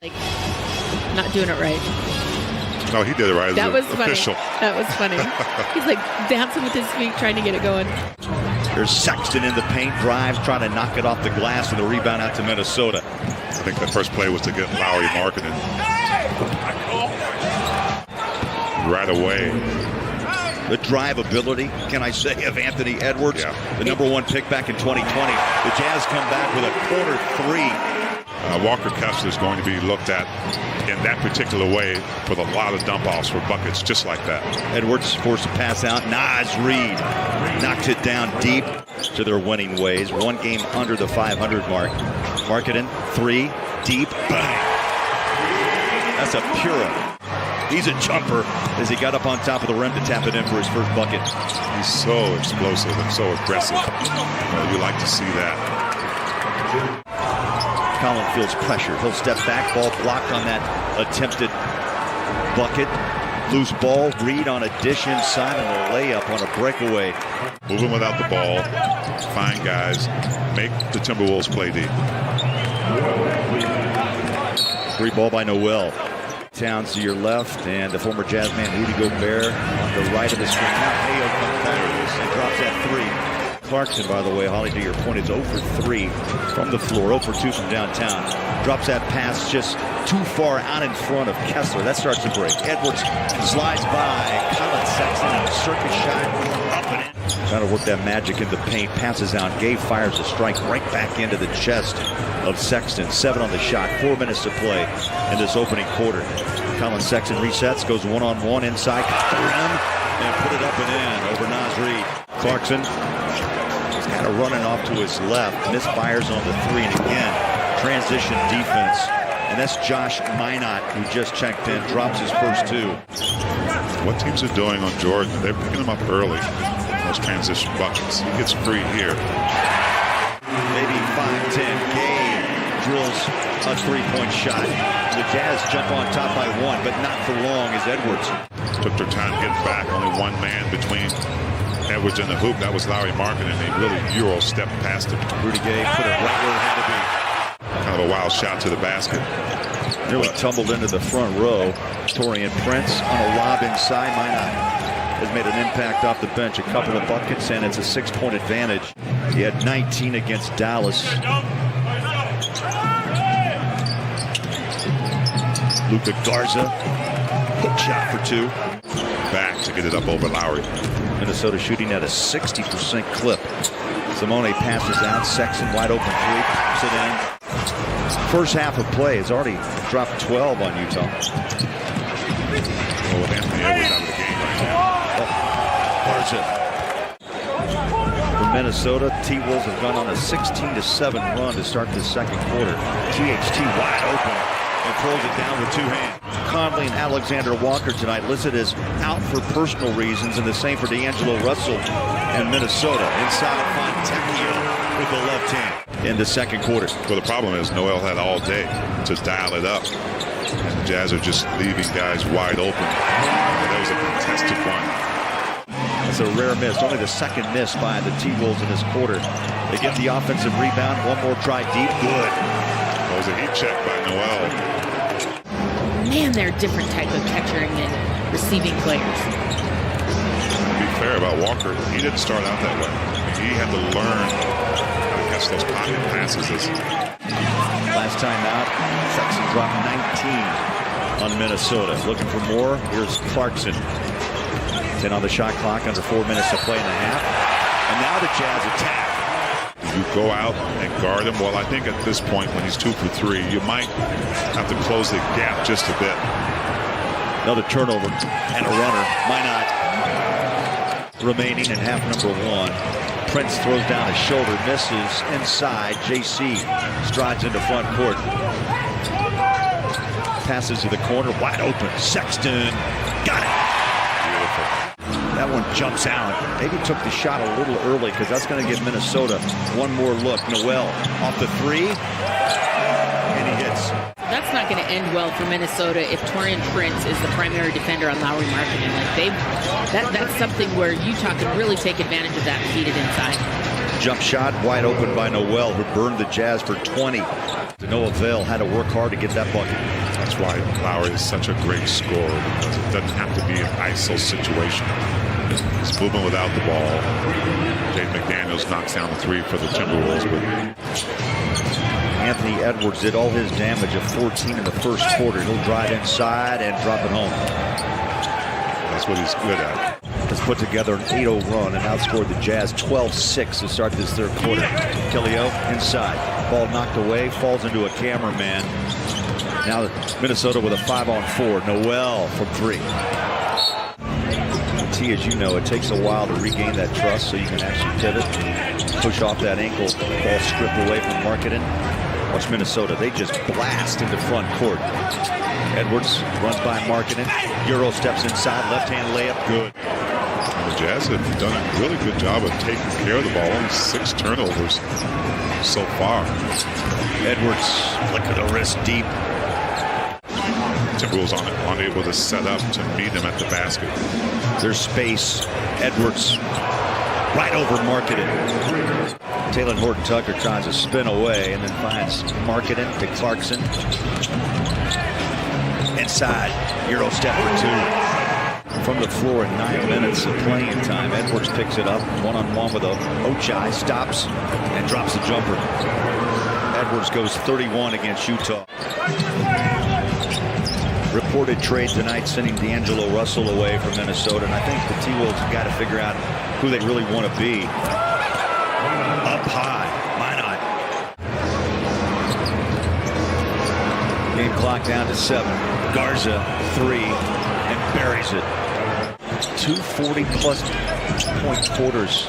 Like, not doing it right. No, he did it right. That was official. funny. That was funny. He's like dancing with his feet, trying to get it going. There's Sexton in the paint, drives, trying to knock it off the glass, and the rebound out to Minnesota. I think the first play was to get Lowry marketing right away. The drive ability, can I say, of Anthony Edwards, the number one pick back in 2020. The Jazz come back with a corner three. Walker Kessler is going to be looked at in that particular way with a lot of dump-offs for buckets just like that. Edwards forced to pass out. Naz Reid knocked it down deep to their winning ways. One game under the 500 mark. Marketing, three, deep, bang. That's a Pura. He's a jumper as he got up on top of the rim to tap it in for his first bucket. He's so explosive and so aggressive. You like to see that. Collin feels pressure. He'll step back. Ball blocked on that attempted bucket. Loose ball. Reed on a dish inside and a layup on a breakaway. Moving without the ball. Find guys. Make the Timberwolves play deep. Free ball by Noel. Towns to your left, and the former Jazz man Rudy Gobert on the right of the screen. Now Mayo comes back and drops that three. Clarkson, by the way, Holly, to your point, is 0 for 3 from the floor, 0 for 2 from downtown. Drops that pass just too far out in front of Kessler. That starts to break. Edwards slides by. Colin Sexton, a circus shot, up and in. Trying to work that magic in the paint. Passes out. Gay fires a strike right back into the chest of Sexton. 7 on the shot. 4 minutes to play in this opening quarter. Colin Sexton resets, goes one-on-one inside, got the rim, and put it up and in over Naz Reid. Clarkson is kind of running off to his left. Misfires on the three, and again, transition defense. And that's Josh Minot, who just checked in, drops his first 2. What teams are doing on Jordan, they're picking him up early. Those transition buckets. He gets free here. Maybe 5-10. Gay drills a three-point shot. The Jazz jump on top by 1, but not for long as Edwards took their time getting back. Only one man between Edwards and the hoop. That was Lowry Markin, and he really Euro stepped past him. Rudy Gay put it right where it had to be. Kind of a wild shot to the basket. Nearly tumbled into the front row. Torian Prince on a lob inside. Minot has made an impact off the bench. A couple of buckets, and it's a 6-point advantage. He had 19 against Dallas. Luka Garza, hook shot for 2. Back to get it up over Lowry. Minnesota shooting at a 60% clip. Simone passes out. Sexton wide open 3. Pops it in. First half of play has already dropped 12 on Utah. Well, with Anthony Edwards out of the game right now. Garza. For Minnesota, T-Wolves have gone on a 16-7 run to start the second quarter. THT wide open. And throws it down with 2 hands. Conley and Alexander Walker tonight listed as out for personal reasons, and the same for D'Angelo Russell in Minnesota. Inside, Fontecchio with the left hand in the second quarter. Well, the problem is Noel had all day to dial it up. And the Jazz are just leaving guys wide open. That was a contested one. That's a rare miss. Only the second miss by the T-Wolves in this quarter. They get the offensive rebound. One more try deep. Good. That was a heat check by Noel. Man, they're a different type of catching and receiving players. To be fair about Walker, he didn't start out that way. He had to learn how to catch those pocket passes. Last time out, Sexton dropped 19 on Minnesota. Looking for more. Here's Clarkson. 10 on the shot clock, under 4 minutes to play in the half. And now the Jazz attack. You go out and guard him. Well, I think at this point, when he's 2 for 3, you might have to close the gap just a bit. Another turnover and a runner. Minot remaining in half number 1. Prince throws down his shoulder, misses inside. JC strides into front court. Passes to the corner, wide open. Sexton got it. That one jumps out. Maybe took the shot a little early because that's going to give Minnesota one more look. Noel off the 3, and he hits. That's not going to end well for Minnesota if Torian Prince is the primary defender on Lowry Marketing. Like that's something where Utah can really take advantage of that and feed it inside. Jump shot wide open by Noel, who burned the Jazz for 20. To no avail, had to work hard to get that bucket. That's why Lowry is such a great scorer, because it doesn't have to be an ISO situation. He's moving without the ball. Jaden McDaniels knocks down the three for the Timberwolves. But Anthony Edwards did all his damage of 14 in the first quarter. He'll drive inside and drop it home. That's what he's good at. Has put together an 8-0 run and outscored the Jazz 12-6 to start this third quarter. Kellyo inside. Ball knocked away, falls into a cameraman. Now Minnesota with a 5-on-4. Noel from 3. T, as you know, it takes a while to regain that trust so you can actually pivot, push off that ankle, ball stripped away from Markkanen. Watch Minnesota. They just blast into front court. Edwards runs by Markkanen. Euro steps inside, left-hand layup, good. And the Jazz have done a really good job of taking care of the ball. Only 6 turnovers so far. Edwards, flick of the wrist deep. Timberwolves unable to set up to meet him at the basket. There's space. Edwards right over Markkanen. Taylor Horton-Tucker tries to spin away and then finds Markkanen to Clarkson. Inside, Euro step for 2. From the floor in 9 minutes of playing time, Edwards picks it up, one-on-one with Ochai, stops, and drops the jumper. Edwards goes 31 against Utah. Reported trade tonight sending D'Angelo Russell away from Minnesota, and I think the T-Wolves have got to figure out who they really want to be. Up high, why not? Game clock down to 7. Garza 3 and buries it. 240-plus point quarters.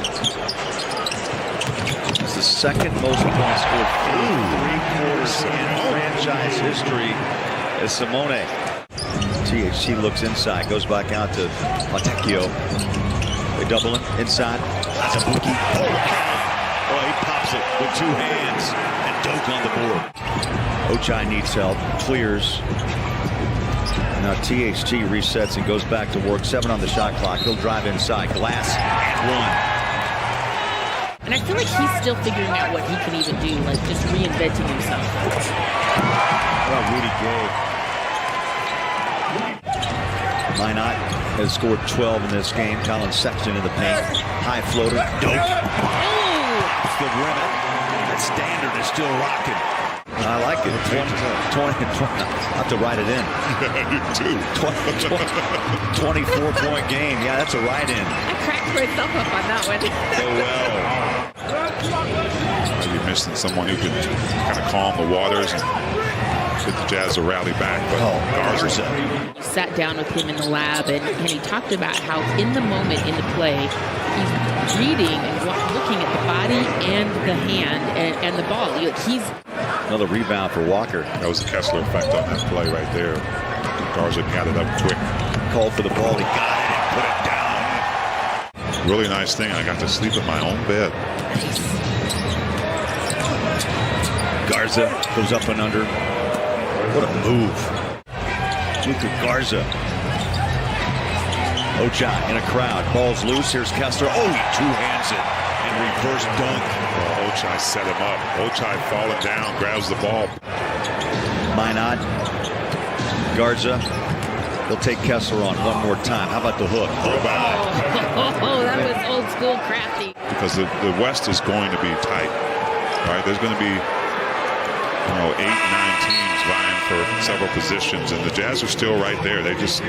It's the second most points scored through 3 quarters in franchise history as Simone. THT looks inside, goes back out to Matecchio. They double him inside. That's a bookie. Oh, he pops it with 2 hands and dunk on the board. Ochai needs help, clears. Now THT resets and goes back to work. 7 on the shot clock. He'll drive inside. Glass and 1. And I feel like he's still figuring out what he can even do, like just reinventing himself. Well, Rudy Gay. Minot has scored 12 in this game. Colin Sexton in the paint. High floater. Dope. Off the rim. That standard is still rocking. I like it. 20. I have to write it in. Yeah, you do. 24-point game. Yeah, that's a write-in. I cracked myself up on that one. So well. You're missing someone who can kind of calm the waters and get the Jazz to rally back. But Garza sat down with him in the lab, and he talked about how in the moment in the play, he's reading and looking at the body and the hand and the ball. He's another rebound for Walker. That was the Kessler effect on that play right there. Garza got it up quick. Called for the ball. He got it and put it down. Really nice thing. I got to sleep in my own bed. Garza goes up and under. What a move. Luka Garza. Ochai in a crowd. Ball's loose. Here's Kessler. Oh, he two-hands it. And reverse dunk. Oh, Ochai set him up. Ochai falling down, grabs the ball. Minot. Garza. He'll take Kessler on one more time. How about the hook? Oh, that was old school crafty. Because the West is going to be tight. Right? There's going to be 8, 9 teams vying for several positions, and the Jazz are still right there. They just